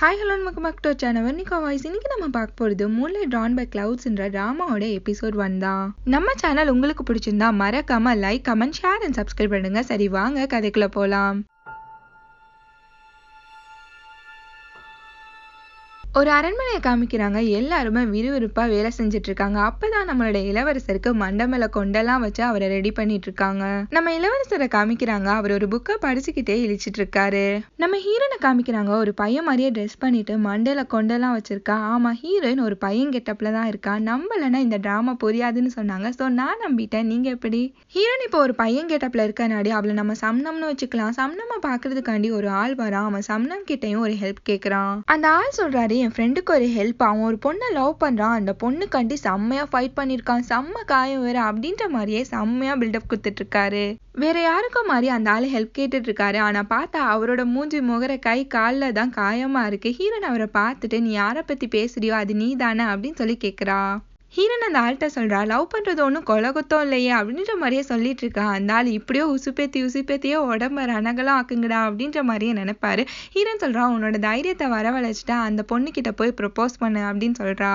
Hi hello welcome back to our channel. Varnika voice. இன்னைக்கு நம்ம பார்க்க போகிறது மூன்லைட் ட்ரான் பை கிளவுட்ஸ்ன்ற ட்ராமாவோட எபிசோட் 1 தான். நம்ம சேனல் உங்களுக்கு பிடிச்சிருந்தா மறக்காம like, comment, share and subscribe பண்ணுங்க. சரி வாங்க கதைக்குள்ள போலாம். ஒரு அரண்மனையை காமிக்கிறாங்க. எல்லாருமே விறுவிறுப்பா வேலை செஞ்சுட்டு இருக்காங்க. அப்பதான் நம்மளோட இளவரசருக்கு மண்டை மேல கொண்டெல்லாம் வச்சு அவரை ரெடி பண்ணிட்டு இருக்காங்க. நம்ம இளவரசரை காமிக்கிறாங்க. அவர் ஒரு புக்கை படிச்சுக்கிட்டே இழிச்சிட்டு இருக்காரு. நம்ம ஹீரோனை காமிக்கிறாங்க. ஒரு பையன் மாதிரியே ட்ரெஸ் பண்ணிட்டு மண்டையில கொண்டெல்லாம் வச்சிருக்கா. ஆமா, ஹீரோயின் ஒரு பையன் கெட்டப்ல தான் இருக்கா. நம்பலன்னா இந்த டிராமா புரியாதுன்னு சொன்னாங்க. ஸோ நான் நம்பிட்டேன். நீங்க எப்படி? ஹீரோயின் இப்போ ஒரு பையன் கெட்டப்ல இருக்கனாடி அவளை நம்ம சம்னம்னு வச்சுக்கலாம். சம்னமா பாக்குறதுக்காண்டி ஒரு ஆள் வரான். அவன் சம்னம் கிட்டையும் ஒரு ஹெல்ப் கேட்கறான். அந்த ஆள் சொல்றாரு, என் ஃப்ரெண்டுக்கு ஒரு ஹெல்ப். அவன் ஒரு பொண்ணை லவ் பண்றான். அந்த பொண்ணுக்காண்டி செம்மையா ஃபைட் பண்ணிருக்கான். செம்ம காயம் வேற அப்படின்ற மாதிரியே செம்மையா பில்டப் கொடுத்துட்டு இருக்காரு. வேற யாருக்கும் மாதிரி அந்த ஆளு ஹெல்ப் கேட்டுட்டு இருக்காரு. ஆனா பார்த்தா அவரோட மூஞ்சி முகர கை காலில் தான் காயமா இருக்கு. ஹீரோன் அவரை பார்த்துட்டு, நீ யாரை பத்தி பேசுறியோ அது நீ தானே அப்படின்னு சொல்லி கேட்கறா. ஹீரோன் அந்த ஆள்கிட்ட சொல்றா, லவ் பண்றது ஒன்றும் கொலகுத்தம் இல்லையே அப்படின்ற மாதிரியே சொல்லிட்டு இருக்கா. அந்த ஆள் இப்படியோ உசுப்பேத்தியே உடம்ப ரணகலாம் ஆக்குங்கடா அப்படின்ற மாதிரியே நினைப்பாரு. ஹீரோன் சொல்றா, உன்னோட தைரியத்தை வரவழைச்சிட்டா அந்த பொண்ணு கிட்ட போய் ப்ரப்போஸ் பண்ணு அப்படின்னு சொல்றா.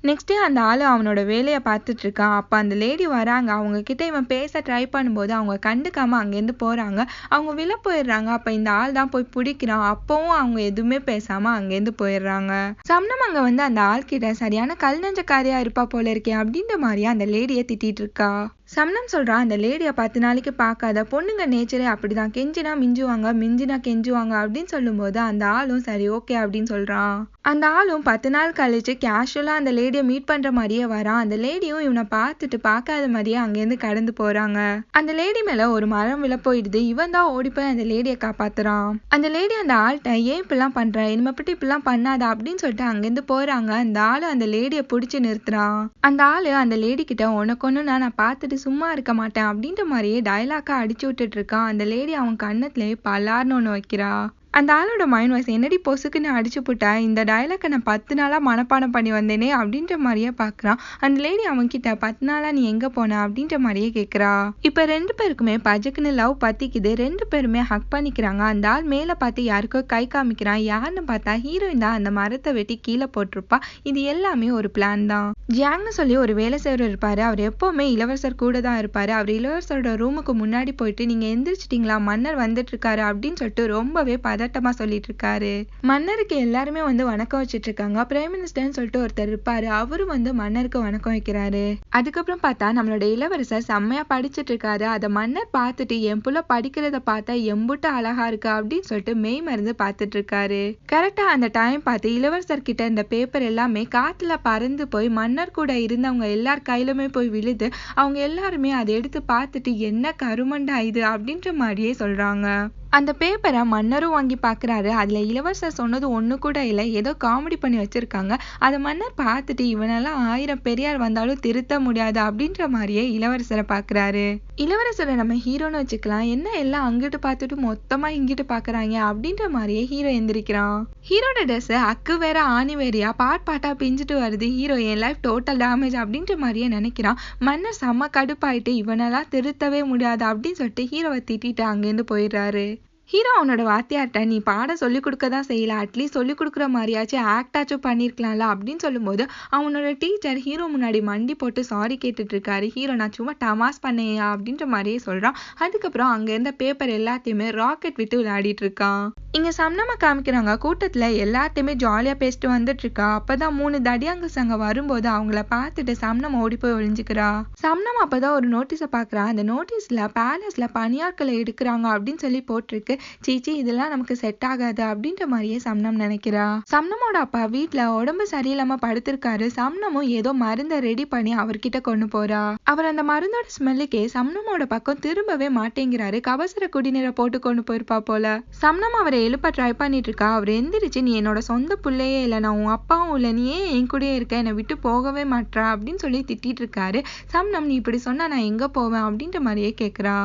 நெக்ஸ்ட் டே அந்த ஆளு அவனோட வேலையை பார்த்துட்டு இருக்கான். அப்போ அந்த லேடி வராங்க. அவங்க கிட்ட இவன் பேச ட்ரை பண்ணும்போது அவங்க கண்டுக்காம அங்கேருந்து போறாங்க. அவங்க விழ போயிடுறாங்க. அப்போ இந்த ஆள் தான் போய் பிடிக்கிறான். அப்பவும் அவங்க எதுவுமே பேசாம அங்கேருந்து போயிடுறாங்க. சம்னம் அங்க வந்து அந்த ஆள் கிட்ட, சரியான கல் நெஞ்சக்காரியா இருப்பா போல இருக்கேன் அப்படின்ற மாதிரியா அந்த லேடியை திட்டிட்டு இருக்கா. சம்னம் சொல்றான், அந்த லேடியை 10 நாளைக்கு பார்க்காத. பொண்ணுங்க நேச்சரே அப்படிதான். கெஞ்சினா மிஞ்சுவாங்க, மிஞ்சினா கெஞ்சுவாங்க அப்படின்னு சொல்லும்போது அந்த ஆளும் சரி ஓகே அப்படின்னு சொல்றான். அந்த ஆளும் 10 நாள் கழிச்சு கேஷுவலா அந்த லேடியை மீட் பண்ற மாதிரியே வரான். அந்த லேடியும் இவனை பார்த்துட்டு பார்க்காத மாதிரியே அங்கேருந்து கடந்து போறாங்க. அந்த லேடி மேல ஒரு மரம் விழ போயிடுது. இவன் தான் ஓடி போய் அந்த லேடியை காப்பாத்துறான். அந்த லேடி அந்த ஆள்கிட்ட, ஏன் இப்படிலாம் பண்ற, இனிமே பற்றி இப்படிலாம் பண்ணாத அப்படின்னு சொல்லிட்டு அங்கேருந்து போறாங்க. அந்த ஆளு அந்த லேடியை பிடிச்சி நிறுத்துறான். அந்த ஆளு அந்த லேடி கிட்ட, உனக்கு ஒண்ணு நான் பார்த்துட்டு சும்மா இருக்க மாட்டேன் அப்படின்ற மாதிரியே டயலாக்கா அடிச்சு விட்டுட்டு இருக்கான். அந்த லேடி அவன் கண்ணத்துலயே பலார்னு ஒண்ணு வைக்கிறா. அந்த ஆளோட மைண்ட் வாய்ஸ், என்னடி பொசுக்குன்னு அடிச்சு போட்டேன், இந்த டயலாக்கை நான் 10 நாளா மனப்பாடம் பண்ணி வந்தேனே அப்படின்ற மாதிரியே பாக்குறான். அந்த லேடி அவன் கிட்ட, 10 நாளா நீ எங்க போன அப்படின்ற மாதிரியே கேக்குறா. இப்ப 2 பேருக்குமே பஜக்குன்னு லவ் பத்திக்குது. 2 பேருமே ஹக் பண்ணிக்கிறாங்க. அந்த ஆள் மேல பார்த்து யாருக்கோ கை காமிக்கிறான். யாருன்னு பார்த்தா ஹீரோயின் தான் அந்த மரத்தை வெட்டி கீழே போட்டிருப்பா. இது எல்லாமே ஒரு பிளான் தான். ஜியாங்னு சொல்லி ஒரு வேலை செய்யறவர் இருப்பாரு. அவர் எப்பவுமே இளவரசர் கூட தான் இருப்பாரு. அவர் இளவரசரோட ரூமுக்கு முன்னாடி போயிட்டு, நீங்க எந்திரிச்சிட்டீங்களா, மன்னர் வந்துட்டு இருக்காரு அப்படின்னு சொல்லிட்டு ரொம்பவே பதட்டமா சொல்லிட்டு இருக்காரு. மன்னருக்கு எல்லாருமே வந்து வணக்கம் வச்சிட்டு இருக்காங்க. பிரைம் மினிஸ்டர்னு சொல்லிட்டு ஒருத்தர் இருப்பாரு. அவரும் வந்து மன்னருக்கு வணக்கம் வைக்கிறாரு. அதுக்கப்புறம் பார்த்தா நம்மளோட இளவரசர் செம்மையா படிச்சுட்டு இருக்காரு. அதை மன்னர் பார்த்துட்டு, என் புள்ள படிக்கிறத பார்த்தா எம்புட்டு அழகா இருக்கு அப்படின்னு சொல்லிட்டு மெய் மருந்து பார்த்துட்டு இருக்காரு. கரெக்டா அந்த டைம் பார்த்து இளவரசர் கிட்ட இந்த பேப்பர் எல்லாமே காத்துல பறந்து போய் மன்னர் கூட இருந்தவங்க எல்லார் கையிலுமே போய் விழுது. அவங்க எல்லாருமே அதை எடுத்து பார்த்துட்டு, என்ன கருமண்டா இது அப்படின்ற மாதிரியே சொல்றாங்க. அந்த பேப்பரை மன்னரும் வாங்கி பாக்குறாரு. அதுல இளவரசர் சொன்னது ஒண்ணு கூட இல்லை, ஏதோ காமெடி பண்ணி வச்சிருக்காங்க. அதை மன்னர் பார்த்துட்டு, இவனெல்லாம் 1000 பெரியார் வந்தாலும் திருத்த முடியாது அப்படின்ற மாதிரியே இளவரசரை பாக்குறாரு. இளவரசரை நம்ம ஹீரோன்னு வச்சுக்கலாம். என்ன எல்லாம் அங்கிட்டு பார்த்துட்டு மொத்தமா இங்கிட்டு பாக்குறாங்க அப்படின்ற மாதிரியே ஹீரோ எந்திரிக்கிறான். ஹீரோட ட்ரெஸ் அக்கு வேற ஆணி வேறையா பாட்டா பிஞ்சிட்டு வருது. ஹீரோ, என் லைஃப் டோட்டல் டேமேஜ் அப்படின்ற மாதிரியே நினைக்கிறான். மன்னர் செம்ம கடுப்பாயிட்டு, இவனெல்லாம் திருத்தவே முடியாது அப்படின்னு சொல்லிட்டு ஹீரோவை திட்டிட்டு அங்கேருந்து போயிடுறாரு. ஹீரோ அவனோட வாத்தியார்ட்ட, நீ பாடம் சொல்லி கொடுக்க தான் செய்யல, அட்லீஸ்ட் சொல்லி கொடுக்குற மாதிரியாச்சும் ஆக்டாச்சும் பண்ணிருக்கலாம்ல அப்படின்னு சொல்லும்போது அவனோட டீச்சர் ஹீரோ முன்னாடி மண்டி போட்டு சாரி கேட்டுட்டு இருக்காரு. ஹீரோ, நான் சும்மா டமாஸ் பண்ணேயா அப்படின்ற மாதிரியே சொல்றான். அதுக்கப்புறம் அங்க இருந்த பேப்பர் எல்லாத்தையுமே ராக்கெட் விட்டு விளையாடிட்டு இருக்கான். இங்க சம்னமா காமிக்கிறாங்க. கூட்டத்துல எல்லாத்தையுமே ஜாலியா பேசிட்டு வந்துட்டு இருக்கா. அப்பதான் 3 தடியாங்கஸ் அங்க வரும்போது அவங்கள பார்த்துட்டு சம்னம் ஓடி போய் ஒளிஞ்சுக்கிறா. சம்னம் அப்பதான் ஒரு நோட்டீஸை பாக்குறா. அந்த நோட்டீஸ்ல பேலஸ்ல பணியாட்களை எடுக்கிறாங்க அப்படின்னு சொல்லி போட்டிருக்கு. சீச்சி, இதெல்லாம் நமக்கு செட் ஆகாது அப்படின்ற மாதிரியே சம்னம் நினைக்கிறா. சம்னமோட அப்பா வீட்டுல உடம்பு சரியில்லாம படுத்திருக்காரு. சம்னமும் ஏதோ மருந்தை ரெடி பண்ணி அவர்கிட்ட கொண்டு போறா. அவர் அந்த மருந்தோட ஸ்மெல்லுக்கே சம்னமோட பக்கம் திரும்பவே மாட்டேங்கிறாரு. கபசுர குடிநீரை போட்டு கொண்டு போயிருப்பா போல. சம்னம் அவரை எழுப்ப ட்ரை பண்ணிட்டு இருக்கா. அவர் எந்திரிச்சு, நீ என்னோட சொந்த பிள்ளையே இல்லை, நான் உன் அப்பாவும் இல்லை, நீ ஏன் என் கூடயே இருக்க, என்னை விட்டு போகவே மாட்டா அப்படின்னு சொல்லி திட்டிட்டு இருக்காரு. சம்னம், நீ இப்படி சொன்னா நான் எங்க போவேன் அப்படின்ற மாதிரியே கேக்குறா.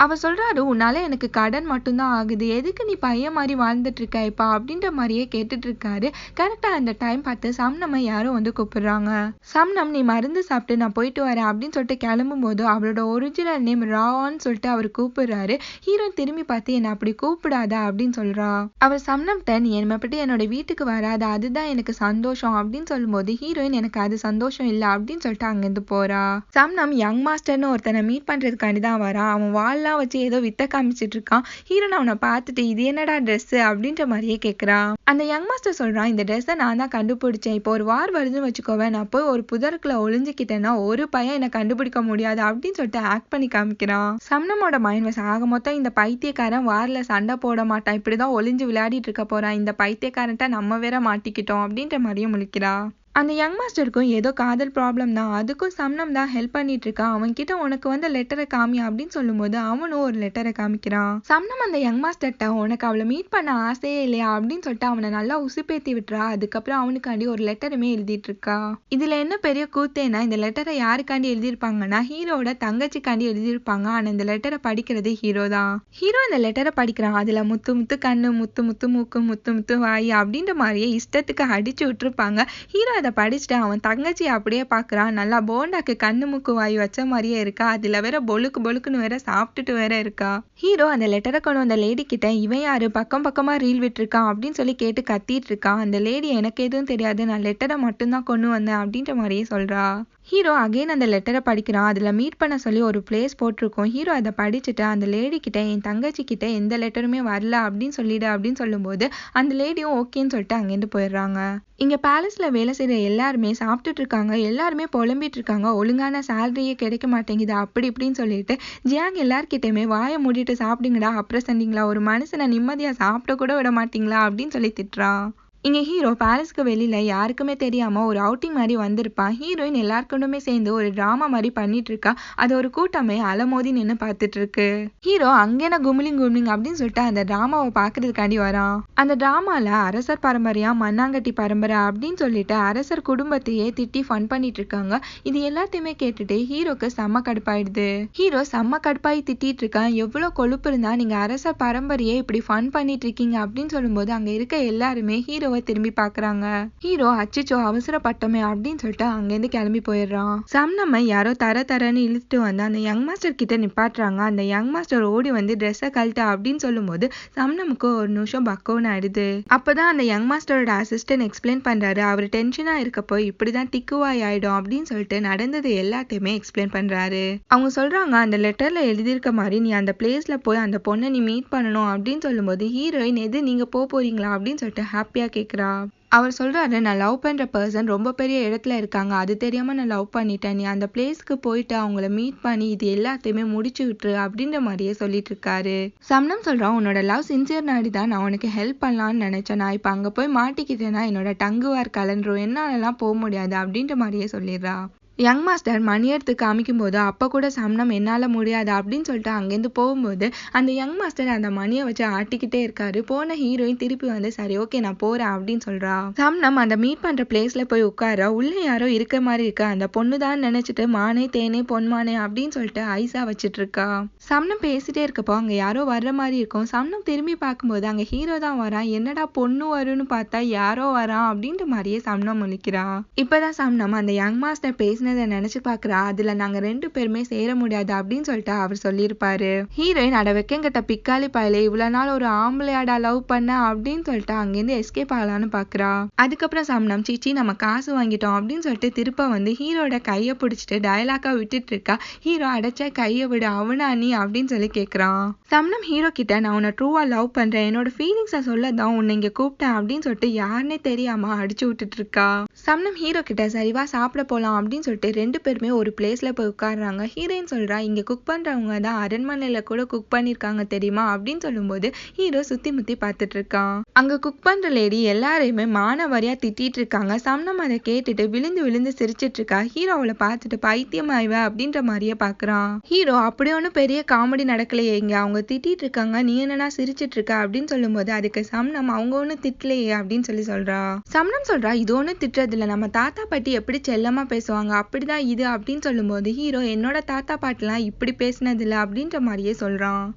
அவர் சொல்றாரு, உன்னால எனக்கு கடன் மட்டும்தான் ஆகுது, எதுக்கு நீ பையன் மாதிரி வாழ்ந்துட்டு இருக்க இப்ப அப்படின்ற மாதிரியே கேட்டுட்டு இருக்காரு. கரெக்டா அந்த டைம் பார்த்து சம்னமை யாரும் வந்து கூப்பிடுறாங்க. சம்னம், நீ மருந்து சாப்பிட்டு நான் போயிட்டு வரேன் அப்படின்னு சொல்லிட்டு கிளம்பும் போது அவளோட ஒரிஜினல் நேம் ரான்னு சொல்லிட்டு அவர் கூப்பிடுறாரு. ஹீரோயின் திரும்பி பார்த்து என்ன அப்படி கூப்பிடாத அப்படின்னு சொல்றா. அவர் சம்னம்ட்ட, நீ என்னை பற்றி என்னோட வீட்டுக்கு வராத, அதுதான் எனக்கு சந்தோஷம் அப்படின்னு சொல்லும் போது ஹீரோயின், எனக்கு அது சந்தோஷம் இல்லை அப்படின்னு சொல்லிட்டு அங்கிருந்து போறா. சம்னம் யங் மாஸ்டர்னு ஒருத்தனை மீட் பண்றதுக்காண்டி தான் வரான். அவன் வால்லாம் வச்சு ஏதோ வித்த காமிச்சிட்டு இருக்கான். ஹீரோன் அவனை பார்த்துட்டு, இது என்னடா ட்ரெஸ் அப்படின்ற மாதிரியே கேட்கறான். அந்த யங் மாஸ்டர் சொல்றான், இந்த ட்ரெஸ்ஸை நான் தான் கண்டுபிடிச்சேன். இப்போ ஒரு வார் வருதுன்னு வச்சுக்கோவேன், நான் போய் ஒரு புதருக்குள்ள ஒளிஞ்சுக்கிட்டேன்னா ஒரு பையன் என்னை கண்டுபிடிக்க முடியாது அப்படின்னு சொல்லிட்டு ஆக்ட் பண்ணி காமிக்கிறான். சம்னமோட மைண்ட் வாஷ் ஆக மொத்தம் இந்த பைத்தியக்காரன் வார்ல சண்டை போட மாட்டான், இப்படிதான் ஒளிஞ்சு விளையாடிட்டு இருக்க போறான், இந்த பைத்தியக்காரன்ட்ட நம்ம வேற மாட்டிக்கிட்டோம் அப்படின்ற மாதிரியும் முழிக்கிறா. அந்த யங் மாஸ்டருக்கும் ஏதோ காதல் ப்ராப்ளம் தான், அதுக்கும் சம்னம் தான் ஹெல்ப் பண்ணிட்டு இருக்கான். அவன்கிட்ட உனக்கு வந்து லெட்டரை காமி அப்படின்னு சொல்லும்போது அவனும் ஒரு லெட்டரை காமிக்கிறான். சம்னம் அந்த யங் மாஸ்டர்ட்ட, உனக்கு அவளை மீட் பண்ண ஆசையே இல்லையா அப்படின்னு சொல்லிட்டு அவனை நல்லா உசுப்பேத்தி விட்டுறா. அதுக்கப்புறம் அவனுக்காண்டி ஒரு லெட்டருமே எழுதிட்டு இருக்கா. இதுல என்ன பெரிய கூத்தேனா, இந்த லெட்டரை யாருக்காண்டி எழுதியிருப்பாங்கன்னா ஹீரோட தங்கச்சிக்காண்டி எழுதியிருப்பாங்க. ஆனா இந்த லெட்டரை படிக்கிறது ஹீரோ தான். ஹீரோ இந்த லெட்டரை படிக்கிறான். அதுல முத்து முத்து கண்ணு, முத்து முத்து மூக்கு, முத்து முத்து வாய் அப்படின்ற மாதிரியே இஷ்டத்துக்கு அடிச்சு விட்டுருப்பாங்க. ஹீரோ அதை படிச்சுட்டு அவன் தங்கச்சி அப்படியே பாக்குறான். நல்லா போண்டாக்கு கண்ணு மூக்கு வாய் வச்ச மாதிரியே இருக்கா. அதுல வேற பொழுக்கு பொழுக்குன்னு வேற சாப்பிட்டுட்டு வேற இருக்கா. ஹீரோ அந்த லெட்டரை கொண்டு வந்த லேடி கிட்ட, இவன் யாரு பக்கம் பக்கமா ரீல் விட்டுருக்கான் அப்படின்னு சொல்லி கேட்டு கத்திட்டு இருக்கான். அந்த லேடி, எனக்கு எதுவும் தெரியாது, நான் லெட்டரை மட்டும்தான் கொண்டு வந்தேன் அப்படின்ற மாதிரியே சொல்றா. ஹீரோ அகைன் அந்த லெட்டரை படிக்கிறான். அதுல மீட் பண்ண சொல்லி ஒரு பிளேஸ் போட்டிருக்கோம். ஹீரோ அதை படிச்சுட்டு அந்த லேடி கிட்ட, என் தங்கச்சி கிட்ட எந்த லெட்டருமே வரல அப்படின்னு சொல்லிடு அப்படின்னு சொல்லும்போது அந்த லேடியும் ஓகேன்னு சொல்லிட்டு அங்கேருந்து போயிடுறாங்க. இங்க பேலஸ்ல வேலை செய்யற எல்லாருமே சாப்பிட்டுட்டு இருக்காங்க. எல்லாருமே புலம்பிட்டு இருக்காங்க, ஒழுங்கான சேலரியே கிடைக்க மாட்டேங்குது அப்படி இப்படின்னு சொல்லிட்டு. ஜியாங் எல்லார்கிட்டயுமே, வாயை மூடிட்டு சாப்பிடுங்கடா, அப்புறம் சண்டிங்களா, ஒரு மனுஷனை நிம்மதியா சாப்பிட கூட விட மாட்டீங்களா அப்படின்னு சொல்லி திட்டுறான். இங்க ஹீரோ பேலஸ்க்கு வெளியில யாருக்குமே தெரியாம ஒரு அவுட்டிங் மாதிரி வந்திருப்பான். ஹீரோயின் எல்லாருக்குமே சேர்ந்து ஒரு டிராமா மாதிரி பண்ணிட்டு இருக்கா. அது ஒரு கூட்டமே அலமோதி நின்று பார்த்துட்டு இருக்கு. ஹீரோ அங்கேன கும்லிங் கும்லிங் அப்படின்னு சொல்லிட்டு அந்த டிராமாவை பாக்குறதுக்காண்டி வரான். அந்த டிராமால அரசர் பரம்பரையா மண்ணாங்கட்டி பரம்பரை அப்படின்னு சொல்லிட்டு அரசர் குடும்பத்தையே திட்டி ஃபன் பண்ணிட்டு இருக்காங்க. இது எல்லாத்தையுமே கேட்டுட்டு ஹீரோக்கு செம்ம கடுப்பாயிடுது. ஹீரோ செம்ம கடுப்பாயி திட்டிட்டு இருக்கான், எவ்வளவு கொழுப்பு இருந்தா நீங்க அரசர் பரம்பரையே இப்படி ஃபன் பண்ணிட்டு இருக்கீங்க அப்படின்னு சொல்லும்போது அங்க இருக்க எல்லாருமே ஹீரோ திரும்பி பாக்குறாங்க. ஹீரோ அச்சிச்சோ அவசரப்பட்டமே அப்படின்னு சொல்லிட்டு அங்கிருந்து கிளம்பி போயிடுறான். சம்னமை யாரோ தரன்னு இழுத்துட்டு வந்து அந்த யங் மாஸ்டர் கிட்ட நிப்பாட்டுறாங்க. அந்த யங் மாஸ்டர் ஓடி வந்து ட்ரெஸ்ஸை கழட்ட அப்படின்னு சொல்லும்போது சம்னமுக்கு ஒரு நிமிஷம் பக்கோன்னு ஆயிடுது. அப்பதான் அந்த யங் மாஸ்டரோட அசிஸ்டன்ட் எக்ஸ்பிளைன் பண்றாரு, அவர் டென்ஷனா இருக்கப்போ இப்படிதான் திக்குவாய் ஆயிடும் அப்படின்னு சொல்லிட்டு நடந்தது எல்லாத்தையுமே எக்ஸ்பிளைன் பண்றாரு. அவங்க சொல்றாங்க, அந்த லெட்டர்ல எழுதியிருக்க மாதிரி நீ அந்த பிளேஸ்ல போய் அந்த பொண்ணை நீ மீட் பண்ணணும் அப்படின்னு சொல்லும்போது ஹீரோயின், எது நீங்க போறீங்களா அப்படின்னு சொல்லிட்டு ஹாப்பியா கேக்குறா. அவர் சொல்றாரு, நான் லவ் பண்ற பர்சன் ரொம்ப பெரிய இடத்துல இருக்காங்க, அது தெரியாம நான் லவ் பண்ணிட்டேன், நீ அந்த பிளேஸ்க்கு போயிட்டு அவங்கள மீட் பண்ணி இது எல்லாத்தையுமே முடிச்சு விட்டுரு அப்படின்ற மாதிரியே சொல்லிட்டு இருக்காரு. சம்னம் சொல்றான், உன்னோட லவ் சின்சியர் நாடி தான் நான் உனக்கு ஹெல்ப் பண்ணலாம்னு நினைச்சேன், நான் இப்ப அங்க போய் மாட்டிக்கிட்டேன்னா என்னோட டங்குவார் கலந்துரும், என்னாலலாம் போக முடியாது அப்படின்ற மாதிரியே சொல்லிடுறா. யங் மாஸ்டர் மணி எடுத்து காமிக்கும் போது அப்ப கூட சம்னம் என்னால முடியாது அப்படின்னு சொல்லிட்டு அங்கேருந்து போகும்போது அந்த யங் மாஸ்டர் அந்த மணியை வச்சு ஆட்டிக்கிட்டே இருக்காரு. போன ஹீரோயின் திருப்பி வந்து, சரி ஓகே நான் போறேன் அப்படின்னு சொல்றா. சம்னம் அந்த மீட் பண்ற பிளேஸ்ல போய் உட்கார, உள்ள யாரோ இருக்க மாதிரி இருக்கு. அந்த பொண்ணுதான் நினைச்சிட்டு மானே தேனே பொன்மானே அப்படின்னு சொல்லிட்டு ஐஸா வச்சிட்டு இருக்கா. சம்னம் பேசிட்டே இருக்கப்போ அங்க யாரோ வர்ற மாதிரி இருக்கும். சம்னம் திரும்பி பார்க்கும்போது அங்க ஹீரோ தான் வரான். என்னடா பொண்ணு வரும்னு பார்த்தா யாரோ வரான் அப்படின்ற மாதிரியே சம்னம் முழிக்கிறா. இப்பதான் சம்னம் அந்த யங் மாஸ்டர் பேசின நினைச்சு பாக்குறா. அதுல நாங்க 2 பேருமே சேர முடியாது அப்படின்னு சொல்லிட்டு அவர் சொல்லியிருப்பாரு. ஹீரோயின், அட வெக்கங்கிட்ட பிக்காலி பாயிலே, இவ்வளவு நாள் ஒரு ஆம்பளையாடா லவ் பண்ண அப்படின்னு சொல்லிட்டு அங்கிருந்து எஸ்கேப் ஆகலான்னு பாக்குறா. அதுக்கப்புறம் சம்னம், சீச்சி நம்ம காசு வாங்கிட்டோம் அப்படின்னு சொல்லிட்டு திருப்ப வந்து ஹீரோட கைய பிடிச்சிட்டு டயலாக்கா விட்டுட்டு இருக்கா. ஹீரோ, அடைச்சா கைய விடு, அவனா நீ அப்படின்னு சொல்லி கேக்குறான். சம்னம் ஹீரோ கிட்ட, நான் உன்னை ட்ரூவா லவ் பண்றேன், என்னோட ஃபீலிங்ஸை சொல்லதான் உன்னை இங்க கூப்பிட்டேன் அப்படின்னு சொல்லிட்டு யாருன்னே தெரியாம அடிச்சு விட்டுட்டு இருக்கா. சம்னம் ஹீரோ கிட்ட, சரிவா சாப்பிட போலாம் அப்படின்னு சொல்லிட்டு 2 பேருமே ஒரு பிளேஸ்ல போய் உட்கார்றாங்க. ஹீரோயின் சொல்றா, இங்க குக் பண்றவங்க தான் அரண்மனையில கூட குக் பண்ணிருக்காங்க தெரியுமா அப்படின்னு சொல்லும்போது ஹீரோ சுத்தி முத்தி பார்த்துட்டு இருக்கான். அங்க குக் பண்ற லேடி எல்லாரையுமே மானவரியா திட்டிட்டு இருக்காங்க. சம்னம் அதை கேட்டுட்டு விழுந்து விழுந்து சிரிச்சிட்டு இருக்கா. ஹீரோ அவளை பார்த்துட்டு பைத்தியமாய்வ அப்படின்ற மாதிரியே பாக்குறான். ஹீரோ, அப்படி ஒன்னும் பெரிய காமெடி நடக்கலையே, இங்க அவங்க திட்டிட்டு இருக்காங்க, நீ என்னன்னா சிரிச்சிட்டு இருக்க அப்படின்னு சொல்லும்போது அதுக்கு சம்னம், அவங்க ஒன்னும் திட்டலையே அப்படின்னு சொல்றா. சம்னம் சொல்றா, இது ஒன்னும் திட்டுறது இல்ல, நம்ம தாத்தா பாட்டி எப்படி செல்லமா பேசுவாங்க அப்படிதான் இது அப்படின்னு சொல்லும்போது ஹீரோ என்னோட தாத்தா பாட்டுலாம் இப்படி பேசினது இல்ல அப்படின்ற மாதிரியே சொல்றான்.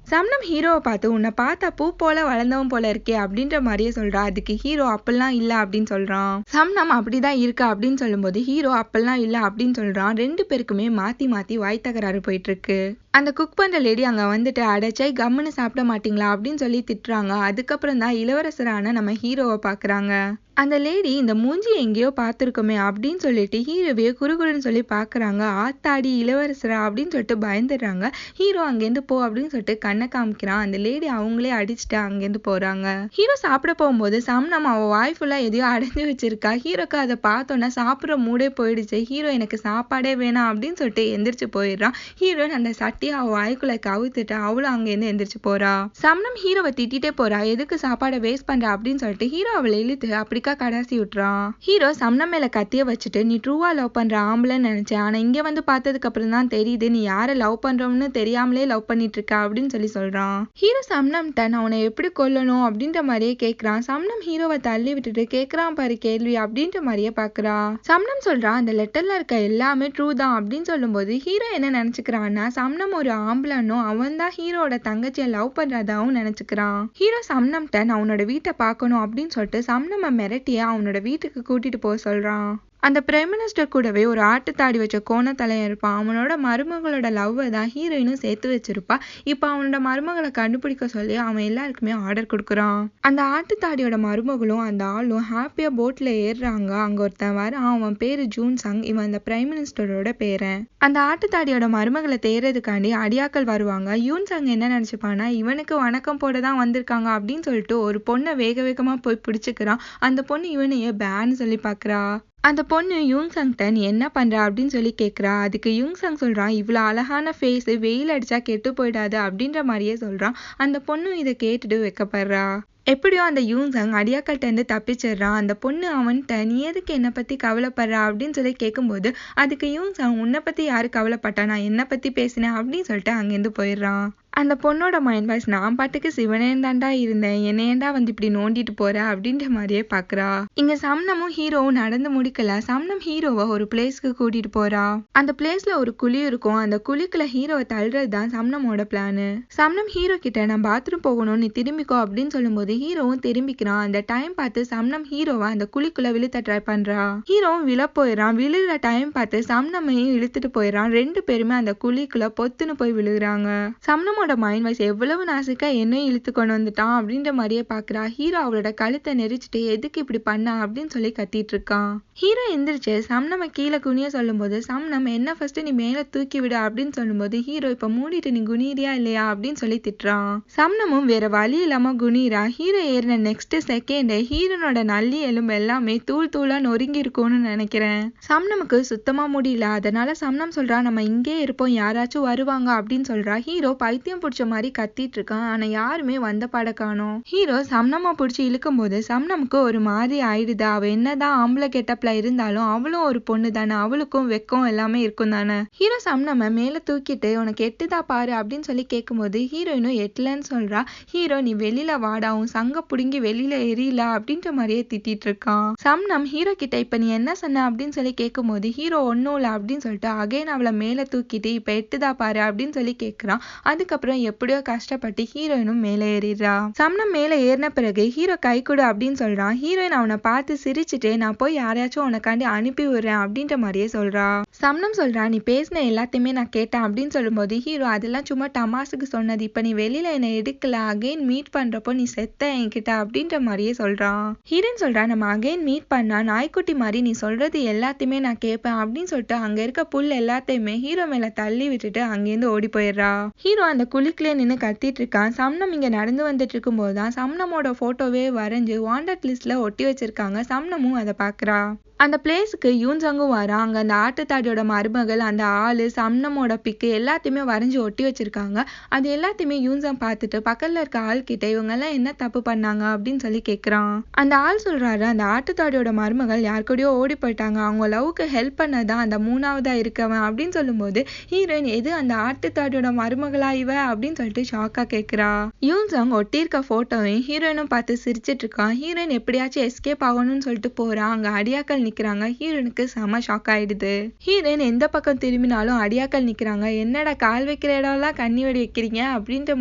சம்னம் ஹீரோவை பார்த்து உன்னை பார்த்தா பூ போல வளர்ந்தவன் போல இருக்கே அப்படின்ற மாதிரியே சொல்றா. அதுக்கு ஹீரோ அப்படிலாம் இல்ல அப்படின்னு சொல்றான். சம்னம் அப்படிதான் இருக்கா அப்படின்னு சொல்லும்போது ஹீரோ அப்படிலாம் இல்ல அப்படின்னு சொல்றான். ரெண்டு பேருக்குமே மாத்தி மாத்தி வாய் தகராறு போயிட்டு இருக்கு. அந்த குக் பண்ற லேடி அங்க வந்துட்டு அடைச்சை கம்முன்னு சாப்பிட மாட்டீங்களா அப்படின்னு சொல்லி திட்டுறாங்க. அதுக்கப்புறம் தான் இளவரசரான நம்ம ஹீரோவை பாக்குறாங்க. அந்த லேடி இந்த மூஞ்சி எங்கேயோ பார்த்துருக்கோமே அப்படின்னு சொல்லிட்டு ஹீரோவையே குறுகுறுன்னு சொல்லி பாக்குறாங்க. ஆத்தாடி இளவரசரா அப்படின்னு சொல்லிட்டு பயந்துடுறாங்க. ஹீரோ அங்கேருந்து போ அப்படின்னு சொல்லிட்டு கண்ணை காமிக்கிறான். அந்த லேடி அவங்களே அடிச்சுட்டு அங்கேருந்து போறாங்க. ஹீரோ சாப்பிட போகும்போது சம்னம் அவ வாய் ஃபுல்லா எதையோ அடைஞ்சு வச்சிருக்கா. ஹீரோக்கு அதை பார்த்தோன்னா சாப்பிட்ற மூடே போயிடுச்சு. ஹீரோ எனக்கு சாப்பாடே வேணாம் அப்படின்னு சொல்லிட்டு எந்திரிச்சு போயிடுறான். ஹீரோயின் அந்த சட்டியை அவ வாய்க்குள்ள கவுத்துட்டு அவளும் அங்கேருந்து எந்திரிச்சு போறா. சம்னம் ஹீரோவை திட்டிட்டே போறா. எதுக்கு சாப்பாடை வேஸ்ட் பண்ற அப்படின்னு சொல்லிட்டு ஹீரோ அவளை இழுத்து அப்படிக்கா கடாசி விட்டுறான். ஹீரோ சம்னம் மேல கத்திய வச்சுட்டு நீ ட்ரூவா லவ் பண்ற ஆம்பளைன்னு நினைச்சேன், ஆனா இங்க வந்து பார்த்ததுக்கு அப்புறம் தான் தெரியுது நீ யாரை லவ் பண்றோம்னு தெரியாமலே லவ் பண்ணிட்டு இருக்க அப்படின்னு சொல்லி சொல்றான். ஹீரோ சம்னம்ட்ட நான் அவனை எப்படி கொல்லணும் அப்படின்ற மாதிரியே கேட்கிறான். சம்னம் ஹீரோவை தள்ளி விட்டுட்டு கேட்கறான் பாரு கேள்வி அப்படின்ற மாதிரியே பாக்குறா. சம்னம் சொல்றான் அந்த லெட்டர்ல இருக்க எல்லாமே ட்ரூ தான் அப்படின்னு சொல்லும்போது ஹீரோ என்ன நினைச்சுக்கிறான்னா சம்னம் ஒரு ஆம்பளனும் அவன் தான் ஹீரோட தங்கச்சியை லவ் பண்றதாவும் நினைச்சுக்கிறான். ஹீரோ சம்னம்ட்ட நான் உன்னோட வீட்டை பார்க்கணும் அப்படின்னு சொல்லிட்டு சம்னம் மிரட்டியா அவனோட வீட்டுக்கு கூட்டிட்டு போக சொல்றான். அந்த பிரைம் மினிஸ்டர் கூடவே ஒரு ஆட்டுத்தாடி வச்ச கோணத்தலையன் இருப்பான். அவனோட மருமகளோட லவ்வை தான் ஹீரோயினும் சேர்த்து வச்சிருப்பா. இப்போ அவனோட மருமகளை கண்டுபிடிக்க சொல்லி அவன் எல்லாருக்குமே ஆர்டர் கொடுக்குறான். அந்த ஆட்டுத்தாடியோட மருமகளும் அந்த ஆளும் ஹாப்பியா போட்ல ஏறுறாங்க. அங்க ஒருத்தன் வரான். அவன் பேரு ஜூன் சங். இவன் அந்த பிரைம் மினிஸ்டரோட பேரன். அந்த ஆட்டுத்தாடியோட மருமகளை தேர்றதுக்காண்டி அடியாக்கள் வருவாங்க. யூன் சங் என்ன நினைச்சுப்பானா இவனுக்கு வணக்கம் போட தான் வந்திருக்காங்க அப்படின்னு சொல்லிட்டு ஒரு பொண்ணை வேக வேகமா போய் பிடிச்சுக்கிறான். அந்த பொண்ணு இவனையே பேன்னு சொல்லி பாக்குறா. அந்த பொண்ணு யூங் சங்ட்ட நீ என்ன பண்ற அப்படின்னு சொல்லி கேட்குறா. அதுக்கு யூங் சங் சொல்றான் இவ்வளோ அழகான ஃபேஸ் வெயில் அடிச்சா கெட்டு போயிடாது அப்படின்ற மாதிரியே சொல்றான். அந்த பொண்ணு இதை கேட்டுட்டு வைக்கப்படுறா. எப்படியோ அந்த யூங் சங் அடியாக்கள்கிட்ட இருந்து தப்பிச்சிடுறான். அந்த பொண்ணு அவன்கிட்ட நீ எதுக்கு என்னை பத்தி கவலைப்படுறா அப்படின்னு சொல்லி கேட்கும்போது அதுக்கு யூங் சங் உன்னை பத்தி யாரு கவலைப்பட்டா, நான் என்னை பத்தி பேசினேன் அப்படின்னு சொல்லிட்டு அங்கேருந்து போயிடுறான். அந்த பொண்ணோட மைண்ட் வாய்ஸ் நான் பாட்டுக்கு சிவனேன் தாண்டா இருந்தேன், என்னையேண்டா வந்து இப்படி நோண்டிட்டு போற அப்படின்ற மாதிரியே பாக்குறா. இங்க சம்னமும் ஹீரோவும் நடந்து முடிக்கல. சம்னம் ஹீரோவை ஒரு பிளேஸ்க்கு கூட்டிட்டு போறா. அந்த பிளேஸ்ல ஒரு குழி இருக்கும். அந்த குழிக்குள்ள ஹீரோவை தள்ளுறதுதான் சம்னமோட பிளானு. சம்னம் ஹீரோ கிட்ட நான் பாத்ரூம் போகணும் நீ திரும்பிக்கோ அப்படின்னு சொல்லும்போது ஹீரோவும் திரும்பிக்கிறான். அந்த டைம் பார்த்து சம்னம் ஹீரோவை அந்த குழிக்குள்ள விழுத்த ட்ரை பண்றா. ஹீரோவும் விழ போயிடறான். விழுற டைம் பார்த்து சம்னமையும் இழுத்துட்டு போயிடறான். ரெண்டு பேருமே அந்த குழிக்குள்ள பொத்துன்னு போய் விழுகுறாங்க. சம்னம் மைண்ட் வாய்ஸ் எவ்வளவு நாசிக்கா என்னையும் இழுத்து கொண்டு வந்துட்டான் அப்படின்ற மாதிரியே பாக்குறா. ஹீரோ அவளோட கழுத்தை நெரிச்சிட்டு எதுக்கு இப்படி பண்ணா அப்படின்னு சொல்லி கத்திட்டு இருக்கான். ஹீரோ எந்திரிச்சு சம்னம கீழே குனிய சொல்லும் போது சம்னம் என்ன ஃபர்ஸ்ட் நீ மேல தூக்கி விடு அப்படின்னு சொல்லும்போது ஹீரோ இப்ப மூடிட்டு நீ குனிறியா இல்லையா அப்படின்னு சொல்லி திட்டுறான். சம்னமும் வேற வழி இல்லாம குனிறா. ஹீரோ ஏறின நெக்ஸ்ட் செகண்ட் ஹீரோனோட நல்லி எலும்பு எல்லாமே தூள் தூளா நொறுங்கி இருக்கும்னு நினைக்கிறேன். சம்னமுக்கு சுத்தமா முடியல. அதனால சம்னம் சொல்றா நம்ம இங்கே இருப்போம் யாராச்சும் வருவாங்க அப்படின்னு சொல்றா. ஹீரோ பைத்தியம் பிடிச்ச மாதிரி கத்திட்டு இருக்கான். ஆனா யாருமே வந்த பட காணோம். ஹீரோ சம்னமா பிடிச்சி இழுக்கும் போது சம்னமுக்கு ஒரு மாதிரி ஆயிடுது. அவ என்னதான் ஆம்பளை கெட்டப்ல இருந்தாலும் அவளும் ஒரு பொண்ணு தானே, அவளுக்கும் வெக்கம் எல்லாமே இருக்கும் தானே. ஹீரோ சம்னம மேல தூக்கிட்டு உனக்கு எட்டுதா பாரு அப்படின்னு சொல்லி கேட்கும்போது ஹீரோயினும் எட்டலன்னு சொல்றா. ஹீரோ நீ வெளியில வாடா உன் சங்க புடுங்கி வெளியில எரியல அப்படின்ற மாதிரியே திட்டிட்டு இருக்கான். சம்னம் ஹீரோ கிட்ட இப்ப நீ என்ன சொன்ன அப்படின்னு சொல்லி கேட்கும்போது ஹீரோ ஒன்னும் இல்ல அப்படின்னு சொல்லிட்டு அகைன் அவளை மேல தூக்கிட்டு இப்ப எட்டுதா பாரு அப்படின்னு சொல்லி கேட்கிறான். அதுக்கப்புறம் எப்படியோ கஷ்டப்பட்டு ஹீரோயினும் மேலே ஏறிடுறா. சம்னம் மேலே ஏறின பிறகு ஹீரோ கை கொடு அப்படின்னு சொல்றான். ஹீரோயின் அவனை பார்த்து சிரிச்சுட்டு நான் போய் யாரையாச்சும் உனக்காண்டி அனுப்பி விடுறேன் அப்படின்ற மாதிரியே சொல்றா. சம்னம் சொல்றா நீ பேசின எல்லாத்தையுமே நான் கேட்டேன் அப்படின்னு சொல்லும்போது ஹீரோ அதெல்லாம் சும்மா டமாசுக்கு சொன்னது, இப்ப நீ வெளியில என்னை எடுக்கல அகைன் மீட் பண்றப்போ நீ செத்த என்கிட்ட அப்படின்ற மாதிரியே சொல்றான். ஹீரோயின் சொல்றா நம்ம அகைன் மீட் பண்ணா நாய்க்குட்டி மாதிரி நீ சொல்றது எல்லாத்தையுமே நான் கேட்பேன் அப்படின்னு சொல்லிட்டு அங்க இருக்க புல் எல்லாத்தையுமே ஹீரோ மேல தள்ளி விட்டுட்டு அங்கேருந்து ஓடி போயிடுறா. ஹீரோ அந்த குழிக்குள்ளே நின்று கத்திட்டு இருக்கான். சம்னம் இங்க நடந்து வந்துட்டு இருக்கும் போதுதான் சம்னமோட போட்டோவே வரைஞ்சு வாண்டட் லிஸ்ட்ல ஒட்டி வச்சிருக்காங்க. சம்னமும் அதை பாக்குறா. அந்த பிளேஸுக்கு யூன் சங்கும் வரான். அங்க அந்த ஆட்டுத்தாடியோட மருமகள் அந்த ஆளு சம்னமோட பிக்கு எல்லாத்தையுமே வரைஞ்சி ஒட்டி வச்சிருக்காங்க. அது எல்லாத்தையுமே யூன் சங் பார்த்துட்டு பக்கத்துல இருக்க ஆள் கிட்ட இவங்க எல்லாம் என்ன தப்பு பண்ணாங்க அப்படின்னு சொல்லி கேக்குறான். அந்த ஆள் சொல்றாரு அந்த ஆட்டுத்தாடியோட மருமகள் யார் கூடயோ ஓடி போயிட்டாங்க, அவங்க லவ்க்கு ஹெல்ப் பண்ணதான் அந்த மூணாவதா இருக்கவன் அப்படின்னு சொல்லும்போது ஹீரோயின் எது அந்த ஆட்டுத்தாடியோட மருமகளா இவ அப்படின்னு சொல்லிட்டு ஷாக்கா கேக்குறா. யூன் சங் ஒட்டியிருக்க போட்டோவையும் ஹீரோயினும் பார்த்து சிரிச்சிட்டு இருக்கான். ஹீரோயின் எப்படியாச்சும் எஸ்கேப் ஆகணும்னு சொல்லிட்டு போறான். அங்க அடியாக்கள் நிக்கிறாங்க. ஹீரோனுக்கு செம ஷாக் ஆயிடுது. ஹீரோயின் எந்த பக்கம் திரும்பினாலும் அடியாக்கள் நிக்கிறாங்க. என்னடா கால் வைக்கிற இடம்லாம் கண்ணி வெடி வைக்கிறீங்க அப்படின்ற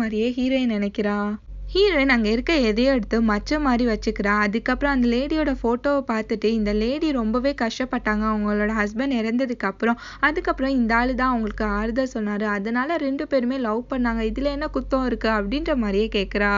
மாதிரியே ஹீரோயின் நினைக்கிறா. ஹீரோயின் அங்கே இருக்க எதையோ எடுத்து மச்ச மாதிரி வச்சுக்கிறா. அதுக்கப்புறம் அந்த லேடியோட ஃபோட்டோவை பார்த்துட்டு இந்த லேடி ரொம்பவே கஷ்டப்பட்டாங்க அவங்களோட ஹஸ்பண்ட் இறந்ததுக்கு அப்புறம். அதுக்கப்புறம் இந்த ஆளு தான் அவங்களுக்கு ஆறுதல் சொன்னாரு. அதனால 2 பேருமே லவ் பண்ணாங்க. இதுல என்ன குத்தம் இருக்கு அப்படின்ற மாதிரியே கேட்குறா.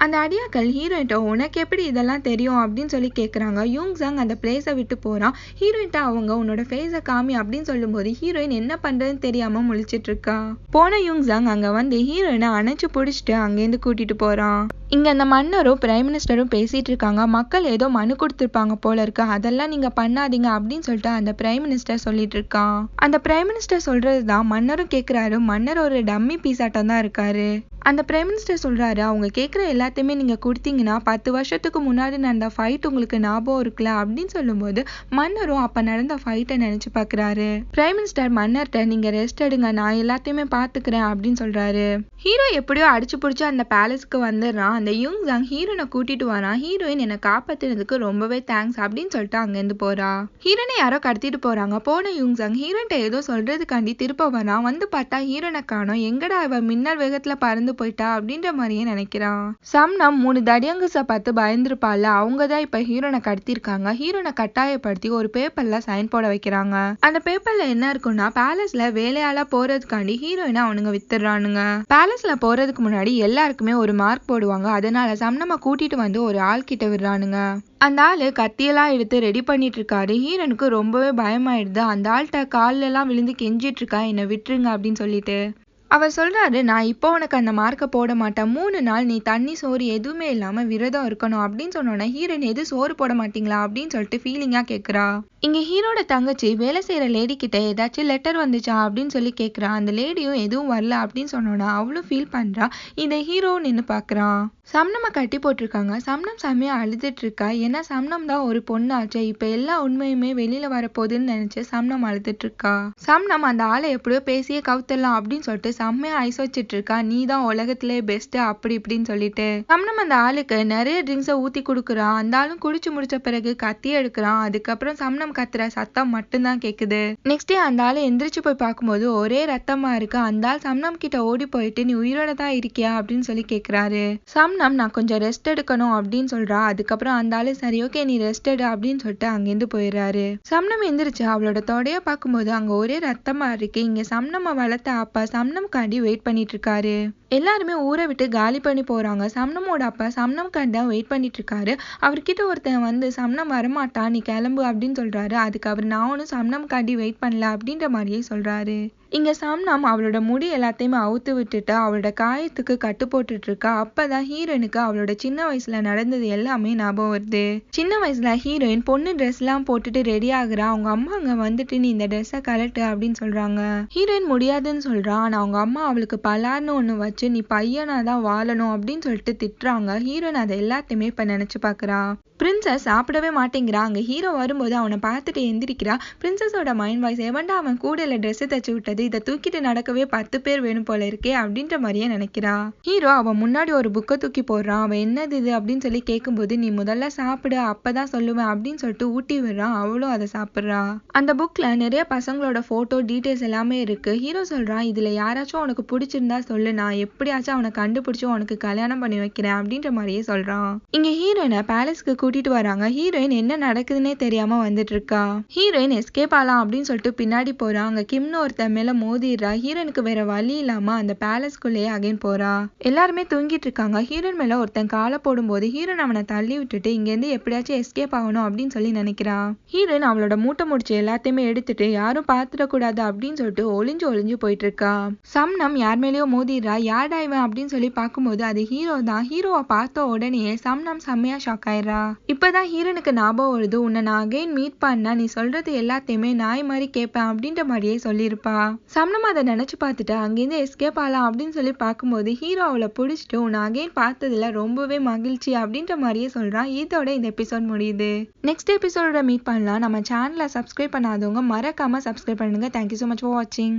அந்த அடியாக்கள் ஹீரோயின்ட்ட உனக்கு எப்படி இதெல்லாம் தெரியும் அப்படின்னு சொல்லி கேட்குறாங்க. யூங்ஸாங் அந்த பிளேஸை விட்டு போகிறான். ஹீரோயின்ட்ட அவங்க உன்னோட ஃபேஸை காமி அப்படின்னு சொல்லும்போது ஹீரோயின் என்ன பண்ணுறதுன்னு தெரியாமல் முழிச்சிட்டு இருக்கா. போன யூங்ஸாங் அங்கே வந்து ஹீரோயினை அணைச்சு பிடிச்சிட்டு அங்கேருந்து கூட்டிட்டு போகிறான். இங்கே அந்த மன்னரும் பிரைம் மினிஸ்டரும் பேசிட்டு இருக்காங்க. மக்கள் ஏதோ மனு கொடுத்துருப்பாங்க போல இருக்கு, அதெல்லாம் நீங்கள் பண்ணாதீங்க அப்படின்னு சொல்லிட்டு அந்த பிரைம் மினிஸ்டர் சொல்லிட்டு இருக்கான். அந்த பிரைம் மினிஸ்டர் சொல்றது தான் மன்னரும் கேட்குறாரு. மன்னர் ஒரு டம்மி பீஸாட்டம் தான் இருக்காரு. அந்த பிரைம் மினிஸ்டர் சொல்றாரு, அவங்க கேட்குற எல்லாத்தையுமே நீங்க கொடுத்தீங்கன்னா 10 வருஷத்துக்கு முன்னாடி நடந்த ஃபைட் உங்களுக்கு ஞாபகம் இருக்குல்ல அப்படின்னு சொல்லும்போது மன்னரும் அப்ப நடந்த ஃபைட்டை நினைச்சு பாக்குறாரு. பிரைம் மினிஸ்டர் மன்னர்கிட்ட நீங்க ரெஸ்ட் எடுங்க, நான் எல்லாத்தையுமே பாத்துக்கிறேன் அப்படின்னு சொல்றாரு. ஹீரோ எப்படியோ அடிச்சு பிடிச்சி அந்த பேலஸ்க்கு வந்துடுறான். அந்த யூங்ஸாங் ஹீரோனை கூட்டிட்டு வரான். ஹீரோயின் என்னை காப்பாத்துனதுக்கு ரொம்பவே தேங்க்ஸ் அப்படின்னு சொல்லிட்டு அங்கேருந்து போறா. ஹீரோனை யாரோ கடத்திட்டு போறாங்க. போன யூங்ஸாங் ஹீரோன்ட்ட ஏதோ சொல்றதுக்காண்டி திருப்ப வரான். வந்து பார்த்தா ஹீரோனை காணோம். எங்கடா இவ மின்னல் வேகத்துல பறந்து போயிட்டா அப்படின்ற மாதிரியே நினைக்கிறான். சம்னம் 3 தடியங்குச பார்த்து பயந்துருப்பால, அவங்கதான் இப்ப ஹீரோனை கடத்திருக்காங்க. ஹீரோனை கட்டாயப்படுத்தி ஒரு பேப்பர்ல சைன் போட வைக்கிறாங்க. அந்த பேப்பர்ல என்ன இருக்குன்னா, பேலஸ்ல வேலையாளா போறதுக்காண்டி ஹீரோயினை அவனுங்க வித்துறானுங்க. பேலஸ்ல போறதுக்கு முன்னாடி எல்லாருக்குமே ஒரு மார்க் போடுவாங்க. அதனால சம்னம கூட்டிட்டு வந்து ஒரு ஆள் கிட்ட விடுறானுங்க. அந்த ஆளு கத்தியெல்லாம் எடுத்து ரெடி பண்ணிட்டு இருக்காரு. ஹீரோனுக்கு ரொம்பவே பயமாயிடுது. அந்த ஆள்கிட்ட கால்ல எல்லாம் விழுந்து கெஞ்சிட்டு இருக்கா, என்னை விட்டுருங்க அப்படின்னு சொல்லிட்டு. அவர் சொல்றாரு, நான் இப்போ உனக்கு அந்த மார்க்கை போட மாட்டேன். 3 நாள் நீ தண்ணி சோறு எதுவுமே இல்லாம விரதம் இருக்கணும் அப்படின்னு சொன்னோன்னா ஹீரோயின் எது சோறு போட மாட்டீங்களா அப்படின்னு சொல்லிட்டு ஃபீலிங்கா கேட்குறா. இங்க ஹீரோட தங்கச்சி வேலை செய்யற லேடி கிட்ட ஏதாச்சும் லெட்டர் வந்துச்சா அப்படின்னு சொல்லி கேட்குறா. அந்த லேடியும் எதுவும் வரல அப்படின்னு சொன்னோன்னா அவளும் ஃபீல் பண்றா. இந்த ஹீரோ நின்று பாக்குறான். சம்னம கட்டி போட்டிருக்காங்க. சம்னம் செம்மையா அழுதுட்டு இருக்கா. ஏன்னா சம்னம் தான் ஒரு பொண்ணாச்சு. இப்ப எல்லா உண்மையுமே வெளியில வரப்போகுதுன்னு நினைச்சு சம்னம் அழுதுட்டு இருக்கா. சம்னம் அந்த ஆளை எப்படியோ பேசியே கவுத்தரலாம் அப்படின்னு சொல்லிட்டு செம்மையா ஐஸ் வச்சிட்டு இருக்கா. நீ தான் உலகத்திலே பெஸ்ட் அப்படி இப்படின்னு சொல்லிட்டு சம்னம் அந்த ஆளுக்கு நிறைய ட்ரிங்க்ஸை ஊத்தி கொடுக்குறான். அந்த ஆளும் குடிச்சு முடிச்ச பிறகு கத்தி எடுக்கிறான். அதுக்கப்புறம் சம்னம் கத்துற சத்தம் மட்டும்தான் கேக்குது. நெக்ஸ்ட் டே அந்த ஆளு எந்திரிச்சு போய் பார்க்கும்போது ஒரே ரத்தமா இருக்கு. அந்த ஆள் சம்னம் கிட்ட ஓடி போயிட்டு நீ உயிரோட தான் இருக்கியா அப்படின்னு சொல்லி கேக்குறாரு. சம்னம் நான் கொஞ்சம் ரெஸ்ட் எடுக்கணும் அப்படின்னு சொல்றா. அதுக்கப்புறம் அந்த ஆளு சரி ஓகே நீ ரெஸ்ட் எடு அப்படின்னு சொல்லிட்டு அங்கிருந்து போயிடுறாரு. சம்னம் எந்திரிச்சு அவளோட தொடைய பார்க்கும்போது அங்க ஒரே ரத்தமா இருக்கு. இங்க சம்னம வளர்த்த அப்பா சம்னம்காண்டி வெயிட் பண்ணிட்டு இருக்காரு. எல்லாருமே ஊரை விட்டு காலி பண்ணி போறாங்க. சம்னமோட அப்பா சம்னம்காண்டி தான் வெயிட் பண்ணிட்டு இருக்காரு. அவர்கிட்ட ஒருத்தன் வந்து சம்னம் வரமாட்டான் நீ கிளம்பு அப்படின்னு சொல்றாரு. அதுக்கு அவர் நான் ஒன்னும் சம்னம்காண்டி வெயிட் பண்ணல அப்படின்ற மாதிரியே சொல்றாரு. இங்க சம்னம் அவளோட முடி எல்லாத்தையுமே அவுத்து விட்டுட்டு அவளோட காயத்துக்கு கட்டு போட்டுட்டு இருக்கா. அப்பதான் ஹீரோயினுக்கு அவளோட சின்ன வயசுல நடந்தது எல்லாமே ஞாபகம் வருது. சின்ன வயசுல ஹீரோயின் பொண்ணு ட்ரெஸ் எல்லாம் போட்டுட்டு ரெடி ஆகுறா. அவங்க அம்மா அங்க வந்துட்டு நீ இந்த ட்ரெஸ்ஸை கலட்டு அப்படின்னு சொல்றாங்க. ஹீரோயின் முடியாதுன்னு சொல்றா. ஆனா அவங்க அம்மா அவளுக்கு பலார்னு ஒண்ணு வச்சு நீ பையனாதான் வாழணும் அப்படின்னு சொல்லிட்டு திட்டுறாங்க. ஹீரோயின் அதை எல்லாத்தையுமே இப்ப நினைச்சு பாக்குறா. பிரின்சஸ் சாப்பிடவே மாட்டேங்கிறா. அங்க ஹீரோ வரும்போது அவனை பார்த்துட்டு எந்திரிக்கிறா. பிரின்சஸோட மைண்ட் வாய்ஸ் எவன்டா அவன் கூடையில ட்ரெஸ் தச்சு விட்டது, இதை தூக்கிட்டு நடக்கவே 10 பேர் வேணும் போல இருக்கே அப்படின்ற மாதிரியே நினைக்கிறா. ஹீரோ அவன் முன்னாடி ஒரு புக்கை தூக்கி போடுறான். அவன் என்னது இது அப்படின்னு சொல்லி கேட்கும்போது நீ முதல்ல சாப்பிடு அப்பதான் சொல்லுவேன் அப்படின்னு சொல்லிட்டு ஊட்டி விடுறான். அவளும் அதை சாப்பிடுறா. அந்த புக்ல நிறைய பசங்களோட போட்டோ டீடைல்ஸ் எல்லாமே இருக்கு. ஹீரோ சொல்றான் இதுல யாராச்சும் உனக்கு பிடிச்சிருந்தா சொல்லு, நான் எப்படியாச்சும் அவனை கண்டுபிடிச்சு உனக்கு கல்யாணம் பண்ணி வைக்கிறேன் அப்படின்ற மாதிரியே சொல்றான். இங்க ஹீரோயினை பேலஸ்க்கு கூட்டிட்டு வராங்க. ஹீரோயின் என்ன நடக்குதுன்னே தெரியாம வந்துட்டு இருக்கா. ஹீரோயின் எஸ்கேப் ஆகலாம் அப்படின்னு சொல்லிட்டு பின்னாடி போறான். அங்க கிம்னு ஒருத்தன் மேல மோதிடுறா. ஹீரோனுக்கு வேற வழி இல்லாம அந்த பேலஸ்குள்ளேயே அகைன் போறா. எல்லாருமே தூங்கிட்டு இருக்காங்க. ஹீரோயின் மேல ஒருத்தன் காலை போடும்போது ஹீரோயின் அவனை தள்ளி விட்டுட்டு இங்க இருந்து எப்படியாச்சும் எஸ்கேப் ஆகணும் அப்படின்னு சொல்லி நினைக்கிறான். ஹீரோயின் அவளோட மூட்டை முடிச்சு எல்லாத்தையுமே எடுத்துட்டு யாரும் பாத்துடக்கூடாது அப்படின்னு சொல்லிட்டு ஒளிஞ்சு ஒளிஞ்சு போயிட்டு இருக்கா. சம்னம் யார் மேலேயோ மோதிடுறா. யார்டா இவன் அப்படின்னு சொல்லி பார்க்கும்போது அது ஹீரோ தான். ஹீரோவை பார்த்த உடனே சம்னம் செம்மையா ஷாக் ஆயிடுறா. இப்பதான் ஹீரோனுக்கு ஞாபகம் வருது, உன்னை நான் அகைன் மீட் பண்ணா நீ சொல்றது எல்லாத்தையுமே நாய் மாதிரி கேட்பேன் அப்படின்ற மாதிரியே சொல்லியிருப்பா. சம்னம் அதை நினைச்சு பார்த்துட்டு அங்கேருந்து எஸ்கேப் ஆகலாம் அப்படின்னு சொல்லி பார்க்கும்போது ஹீரோ அவளை பிடிச்சிட்டு உன்னை அகைன் பார்த்ததுல ரொம்பவே மகிழ்ச்சி அப்படின்ற மாதிரியே சொல்றான். இதோட இந்த எபிசோட் முடியுது. நெக்ஸ்ட் எபிசோட மீட் பண்ணலாம். நம்ம சேனலை சப்ஸ்கிரைப் பண்ணாதவங்க மறக்காம சப்ஸ்கிரைப் பண்ணுங்க. தேங்க்யூ ஸோ மச் ஃபார் வாட்சிங்.